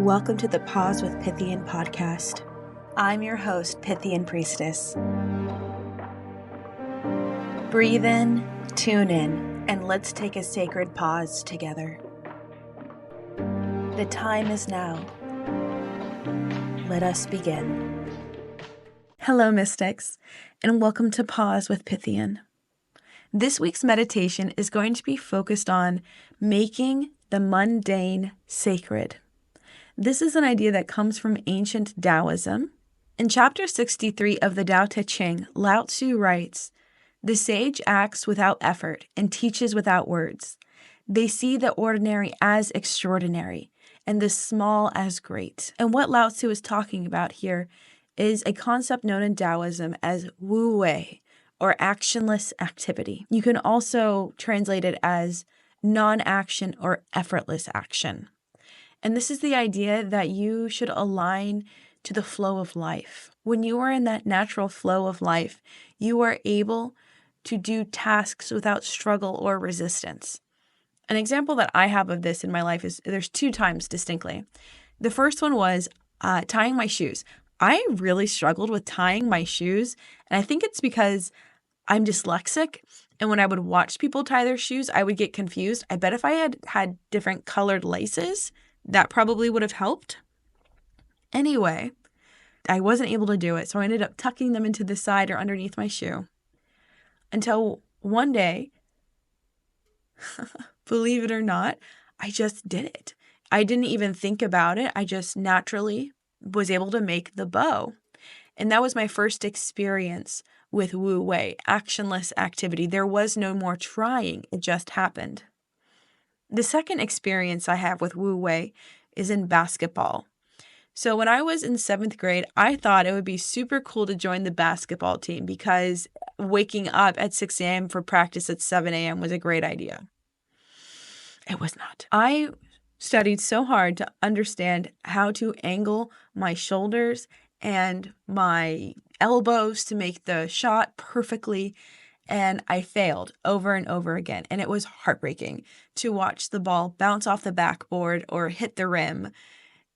Welcome to the Pause with Pythian podcast. I'm your host, Pythian Priestess. Breathe in, tune in, and let's take a sacred pause together. The time is now. Let us begin. Hello, mystics, and welcome to Pause with Pythian. This week's meditation is going to be focused on making the mundane sacred. This is an idea that comes from ancient Taoism. In chapter 63 of the Tao Te Ching, Lao-Tzu writes, "The sage acts without effort and teaches without words. They see the ordinary as extraordinary and the small as great." And what Lao-Tzu is talking about here is a concept known in Taoism as Wu Wei, or actionless activity. You can also translate it as non-action or effortless action. And this is the idea that you should align to the flow of life. When you are in that natural flow of life, you are able to do tasks without struggle or resistance. An example that I have of this in my life is there's two times distinctly. The first one was tying my shoes. I really struggled with tying my shoes, and I think it's because I'm dyslexic, and when I would watch people tie their shoes, I would get confused. I bet if I had different colored laces, that probably would have helped. Anyway, I wasn't able to do it, so I ended up tucking them into the side or underneath my shoe. Until one day, believe it or not, I just did it. I didn't even think about it. I just naturally was able to make the bow. And that was my first experience with Wu Wei, actionless activity. There was no more trying. It just happened. The second experience I have with Wu Wei is in basketball. So when I was in 7th grade, I thought it would be super cool to join the basketball team because waking up at 6 a.m. for practice at 7 a.m. was a great idea. It was not. I studied so hard to understand how to angle my shoulders and my elbows to make the shot perfectly, and I failed over and over again. And it was heartbreaking to watch the ball bounce off the backboard or hit the rim.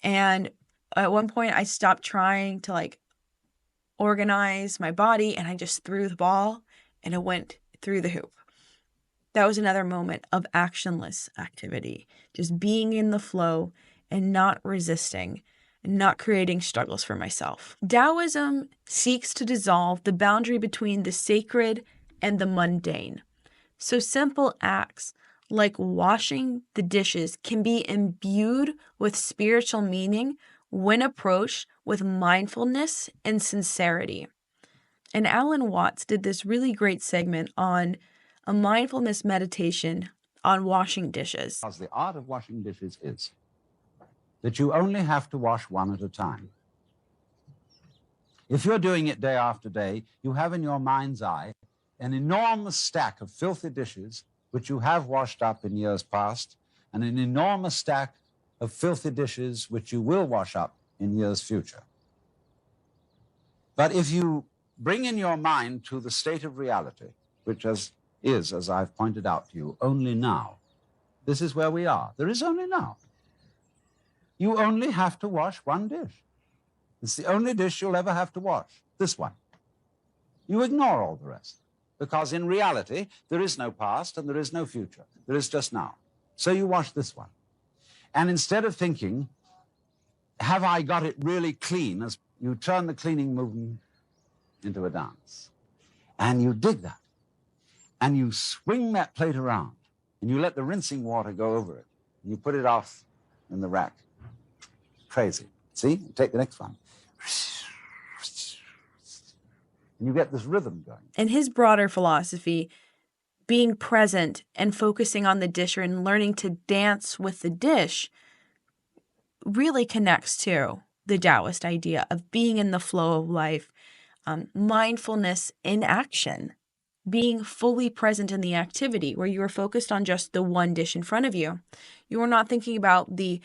And at one point, I stopped trying to organize my body, and I just threw the ball, and it went through the hoop. That was another moment of actionless activity, just being in the flow and not resisting, and not creating struggles for myself. Taoism seeks to dissolve the boundary between the sacred and the mundane. So simple acts like washing the dishes can be imbued with spiritual meaning when approached with mindfulness and sincerity. And Alan Watts did this really great segment on a mindfulness meditation on washing dishes. Because the art of washing dishes is that you only have to wash one at a time. If you're doing it day after day, you have in your mind's eye an enormous stack of filthy dishes which you have washed up in years past, and an enormous stack of filthy dishes which you will wash up in years future. But if you bring in your mind to the state of reality, which is, as I've pointed out to you, only now, this is where we are. There is only now. You only have to wash one dish. It's the only dish you'll ever have to wash, this one. You ignore all the rest, because in reality, there is no past and there is no future. There is just now. So you wash this one. And instead of thinking, have I got it really clean, as you turn the cleaning movement into a dance. And you dig that. And you swing that plate around. And you let the rinsing water go over it. And you put it off in the rack. Crazy. See? Take the next one. And you get this rhythm going. In his broader philosophy, being present and focusing on the dish and learning to dance with the dish really connects to the Taoist idea of being in the flow of life, mindfulness in action, being fully present in the activity where you are focused on just the one dish in front of you. You are not thinking about the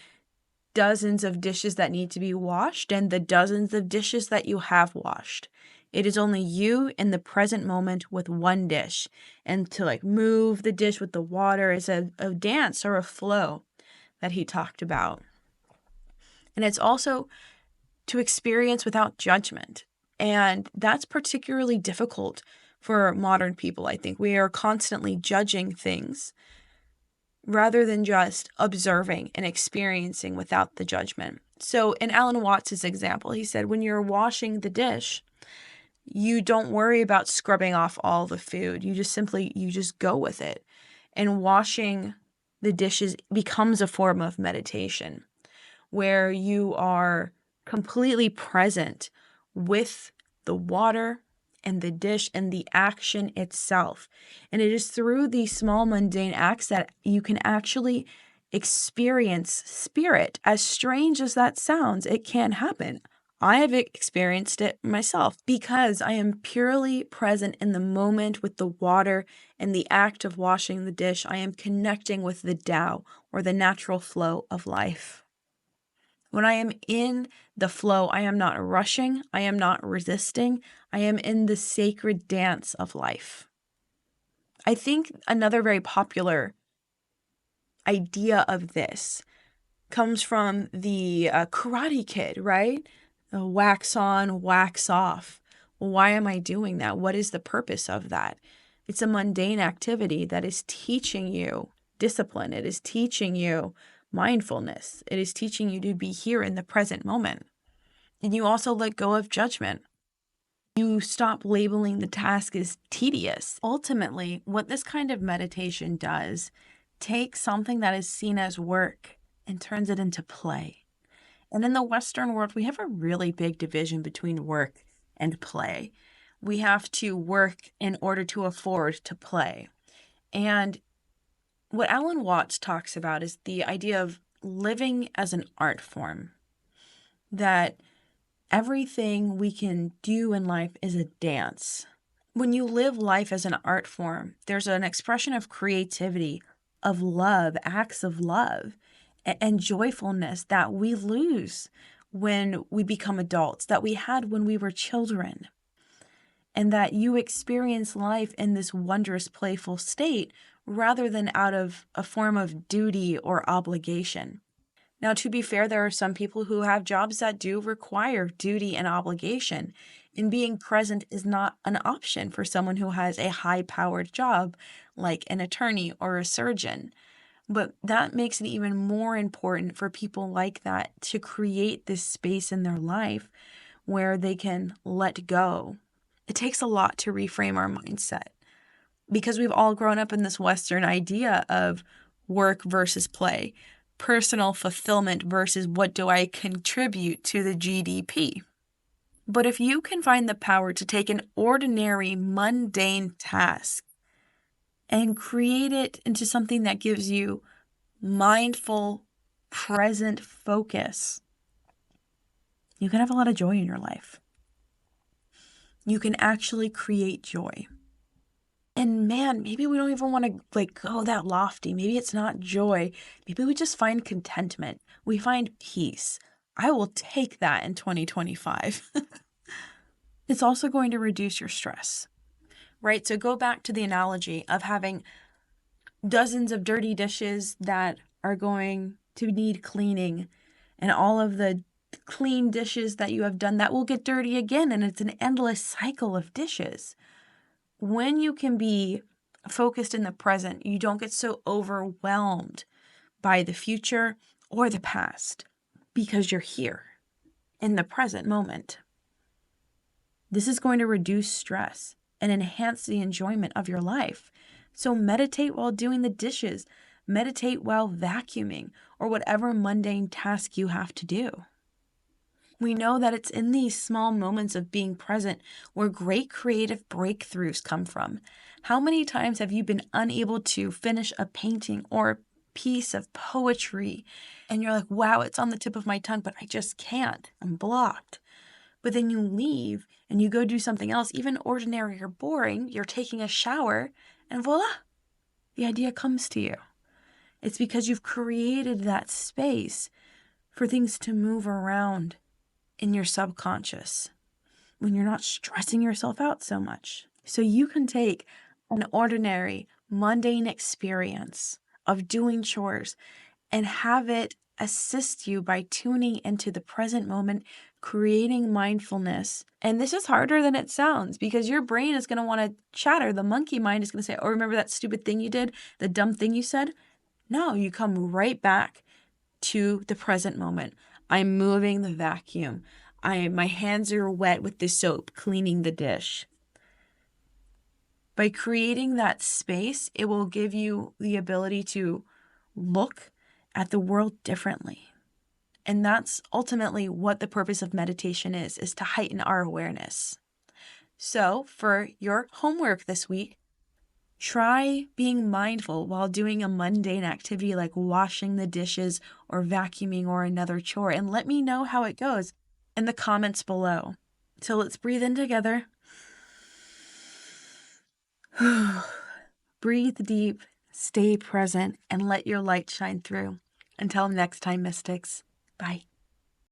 dozens of dishes that need to be washed and the dozens of dishes that you have washed. It is only you in the present moment with one dish. And to move the dish with the water is a dance or a flow that he talked about. And it's also to experience without judgment. And that's particularly difficult for modern people, I think. We are constantly judging things rather than just observing and experiencing without the judgment. So in Alan Watts' example, he said, when you're washing the dish, you don't worry about scrubbing off all the food. You just go with it. And washing the dishes becomes a form of meditation where you are completely present with the water and the dish and the action itself. And it is through these small mundane acts that you can actually experience spirit. As strange as that sounds, it can happen. I have experienced it myself because I am purely present in the moment with the water and the act of washing the dish. I am connecting with the Tao, or the natural flow of life. When I am in the flow, I am not rushing, I am not resisting, I am in the sacred dance of life. I think another very popular idea of this comes from the Karate Kid, right? Wax on, wax off. Well, why am I doing that? What is the purpose of that? It's a mundane activity that is teaching you discipline. It is teaching you mindfulness. It is teaching you to be here in the present moment. And you also let go of judgment. You stop labeling the task as tedious. Ultimately, what this kind of meditation does takes something that is seen as work and turns it into play. And in the Western world, we have a really big division between work and play. We have to work in order to afford to play. And what Alan Watts talks about is the idea of living as an art form, that everything we can do in life is a dance. When you live life as an art form, there's an expression of creativity, of love, acts of love, and joyfulness that we lose when we become adults, that we had when we were children. And that you experience life in this wondrous, playful state rather than out of a form of duty or obligation. Now, to be fair, there are some people who have jobs that do require duty and obligation, and being present is not an option for someone who has a high-powered job like an attorney or a surgeon. But that makes it even more important for people like that to create this space in their life where they can let go. It takes a lot to reframe our mindset because we've all grown up in this Western idea of work versus play, personal fulfillment versus what do I contribute to the GDP. But if you can find the power to take an ordinary, mundane task and create it into something that gives you mindful, present focus, you can have a lot of joy in your life. You can actually create joy. And man, maybe we don't even want to go that lofty. Maybe it's not joy. Maybe we just find contentment. We find peace. I will take that in 2025. It's also going to reduce your stress, right? So go back to the analogy of having dozens of dirty dishes that are going to need cleaning, and all of the clean dishes that you have done that will get dirty again. And it's an endless cycle of dishes. When you can be focused in the present, you don't get so overwhelmed by the future or the past because you're here in the present moment. This is going to reduce stress and enhance the enjoyment of your life. So meditate while doing the dishes, meditate while vacuuming, or whatever mundane task you have to do. We know that it's in these small moments of being present where great creative breakthroughs come from. How many times have you been unable to finish a painting or a piece of poetry and you're like, wow, it's on the tip of my tongue, but I just can't. I'm blocked. But then you leave and you go do something else, even ordinary or boring. You're taking a shower and voila, the idea comes to you. It's because you've created that space for things to move around in your subconscious when you're not stressing yourself out so much. So you can take an ordinary, mundane experience of doing chores and have it assist you by tuning into the present moment, creating mindfulness. And this is harder than it sounds because your brain is going to want to chatter. The monkey mind is going to say, oh, remember that stupid thing you did? The dumb thing you said? No, you come right back to the present moment. I'm moving the vacuum. My hands are wet with the soap, cleaning the dish. By creating that space, it will give you the ability to look at the world differently. And that's ultimately what the purpose of meditation is to heighten our awareness. So for your homework this week, try being mindful while doing a mundane activity like washing the dishes or vacuuming or another chore, and let me know how it goes in the comments below. So let's breathe in together. Breathe deep, stay present, and let your light shine through. Until next time, mystics. Bye.